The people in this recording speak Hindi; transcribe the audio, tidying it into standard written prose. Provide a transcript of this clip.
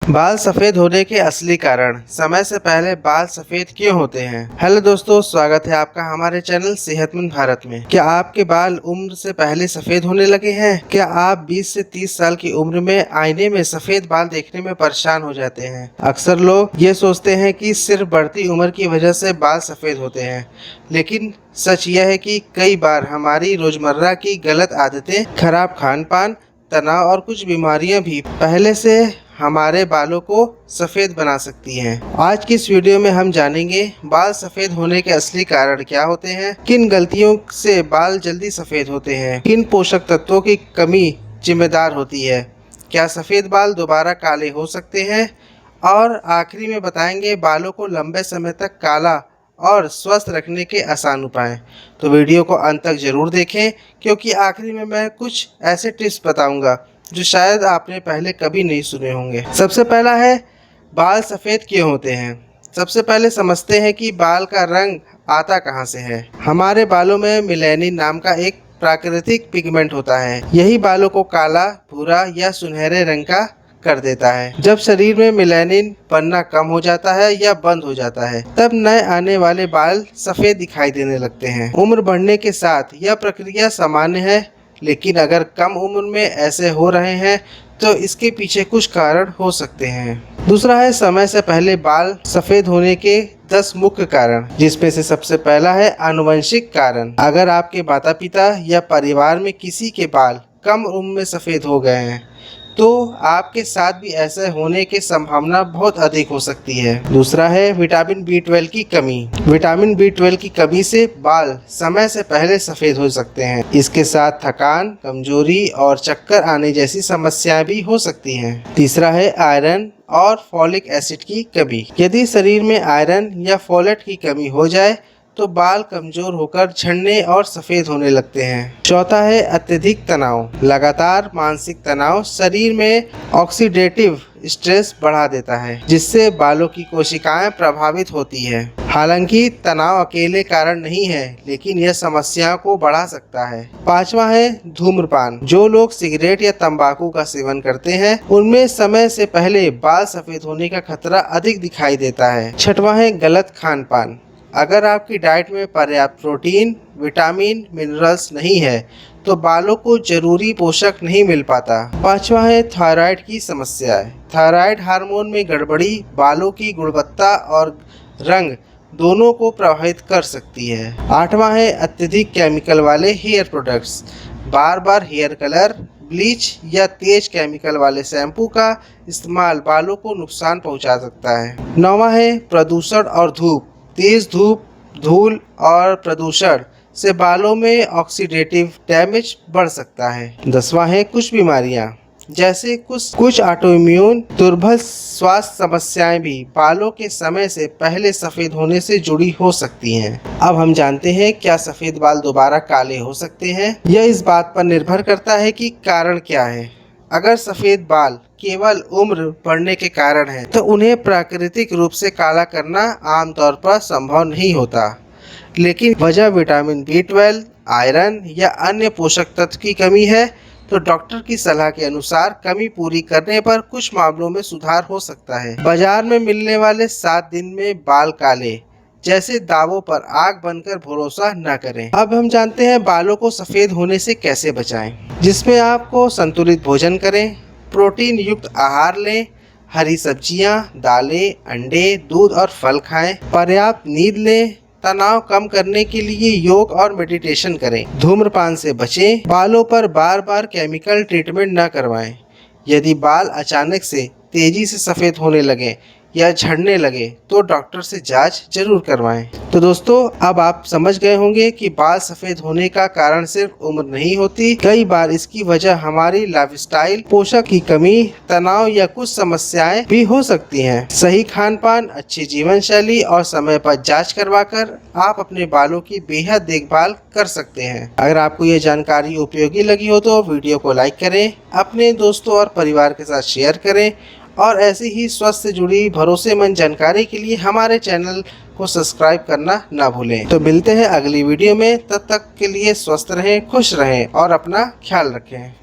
बाल सफेद होने के असली कारण, समय से पहले बाल सफेद क्यों होते हैं। हेलो दोस्तों, स्वागत है आपका हमारे चैनल सेहतमंद भारत में। क्या आपके बाल उम्र से पहले सफेद होने लगे हैं? क्या आप 20 से 30 साल की उम्र में आईने में सफेद बाल देखने में परेशान हो जाते हैं? अक्सर लोग ये सोचते हैं कि सिर्फ बढ़ती उम्र की वजह से बाल सफेद होते हैं, लेकिन सच यह है कि कई बार हमारी रोजमर्रा की गलत आदतें, खराब खान पान, तनाव और कुछ बीमारियां भी पहले से हमारे बालों को सफ़ेद बना सकती हैं। आज की इस वीडियो में हम जानेंगे बाल सफ़ेद होने के असली कारण क्या होते हैं, किन गलतियों से बाल जल्दी सफ़ेद होते हैं, किन पोषक तत्वों की कमी जिम्मेदार होती है, क्या सफ़ेद बाल दोबारा काले हो सकते हैं, और आखिरी में बताएंगे बालों को लंबे समय तक काला और स्वस्थ रखने के आसान उपाय। तो वीडियो को अंत तक जरूर देखें, क्योंकि आखिरी में मैं कुछ ऐसे टिप्स बताऊंगा जो शायद आपने पहले कभी नहीं सुने होंगे। सबसे पहला है, बाल सफ़ेद क्यों होते हैं। सबसे पहले समझते हैं कि बाल का रंग आता कहाँ से है। हमारे बालों में मेलानिन नाम का एक प्राकृतिक पिगमेंट होता है। यही बालों को काला, भूरा या सुनहरे रंग का कर देता है। जब शरीर में मेलानिन बनना कम हो जाता है या बंद हो जाता है, तब नए आने वाले बाल सफ़ेद दिखाई देने लगते हैं। उम्र बढ़ने के साथ यह प्रक्रिया सामान्य है, लेकिन अगर कम उम्र में ऐसे हो रहे हैं तो इसके पीछे कुछ कारण हो सकते हैं। दूसरा है, समय से पहले बाल सफ़ेद होने के 10 मुख्य कारण, जिसमें से सबसे पहला है आनुवंशिक कारण। अगर आपके माता पिता या परिवार में किसी के बाल कम उम्र में सफ़ेद हो गए हैं तो आपके साथ भी ऐसे होने की संभावना बहुत अधिक हो सकती है। दूसरा है विटामिन B12 की कमी। विटामिन B12 की कमी से बाल समय से पहले सफ़ेद हो सकते हैं। इसके साथ थकान, कमजोरी और चक्कर आने जैसी समस्याएं भी हो सकती हैं। तीसरा है आयरन और फॉलिक एसिड की कमी। यदि शरीर में आयरन या फोलेट की कमी हो जाए तो बाल कमजोर होकर झड़ने और सफ़ेद होने लगते हैं। चौथा है अत्यधिक तनाव। लगातार मानसिक तनाव शरीर में ऑक्सीडेटिव स्ट्रेस बढ़ा देता है, जिससे बालों की कोशिकाएं प्रभावित होती है। हालांकि तनाव अकेले कारण नहीं है, लेकिन यह समस्या को बढ़ा सकता है। पांचवा है धूम्रपान। जो लोग सिगरेट या तंबाकू का सेवन करते हैं, उनमें समय से पहले बाल सफ़ेद होने का खतरा अधिक दिखाई देता है। छठवां है गलत खान पान। अगर आपकी डाइट में पर्याप्त प्रोटीन, विटामिन, मिनरल्स नहीं है तो बालों को जरूरी पोषक नहीं मिल पाता। पांचवा है थायराइड की समस्या। थायराइड हार्मोन में गड़बड़ी बालों की गुणवत्ता और रंग दोनों को प्रभावित कर सकती है। आठवां है अत्यधिक केमिकल वाले हेयर प्रोडक्ट्स। बार बार हेयर कलर, ब्लीच या तेज केमिकल वाले शैम्पू का इस्तेमाल बालों को नुकसान पहुंचा सकता है। नौवां है प्रदूषण और धूप। तेज धूप, धूल और प्रदूषण से बालों में ऑक्सीडेटिव डैमेज बढ़ सकता है। 10वां है कुछ बीमारियां, जैसे कुछ ऑटोइम्यून दुर्बल स्वास्थ्य समस्याएं भी बालों के समय से पहले सफ़ेद होने से जुड़ी हो सकती हैं। अब हम जानते हैं क्या सफ़ेद बाल दोबारा काले हो सकते हैं। यह इस बात पर निर्भर करता है कि कारण क्या है। अगर सफ़ेद बाल केवल उम्र बढ़ने के कारण है तो उन्हें प्राकृतिक रूप से काला करना आमतौर पर संभव नहीं होता, लेकिन वजह विटामिन B12, आयरन या अन्य पोषक तत्व की कमी है तो डॉक्टर की सलाह के अनुसार कमी पूरी करने पर कुछ मामलों में सुधार हो सकता है। बाजार में मिलने वाले 7 दिन में बाल काले जैसे दावों पर आग बनकर भरोसा न करें। अब हम जानते हैं बालों को सफ़ेद होने से कैसे बचाएं, जिसमें आपको संतुलित भोजन करें, प्रोटीन युक्त आहार लें, हरी सब्जियां, दालें, अंडे, दूध और फल खाएं, पर्याप्त नींद लें, तनाव कम करने के लिए योग और मेडिटेशन करें, धूम्रपान से बचें, बालों पर बार बार केमिकल ट्रीटमेंट न करवाएं। यदि बाल अचानक से तेजी से सफ़ेद होने लगे या झड़ने लगे तो डॉक्टर से जांच जरूर करवाएं। तो दोस्तों, अब आप समझ गए होंगे कि बाल सफ़ेद होने का कारण सिर्फ उम्र नहीं होती। कई बार इसकी वजह हमारी लाइफस्टाइल, पोषक की कमी, तनाव या कुछ समस्याएं भी हो सकती हैं। सही खान पान, अच्छी जीवन शैली और समय पर जांच करवाकर आप अपने बालों की बेहद देखभाल कर सकते हैं। अगर आपको ये जानकारी उपयोगी लगी हो तो वीडियो को लाइक करें, अपने दोस्तों और परिवार के साथ शेयर करें, और ऐसी ही स्वास्थ्य से जुड़ी भरोसेमंद जानकारी के लिए हमारे चैनल को सब्सक्राइब करना ना भूलें। तो मिलते हैं अगली वीडियो में, तब तक के लिए स्वस्थ रहें, खुश रहें और अपना ख्याल रखें।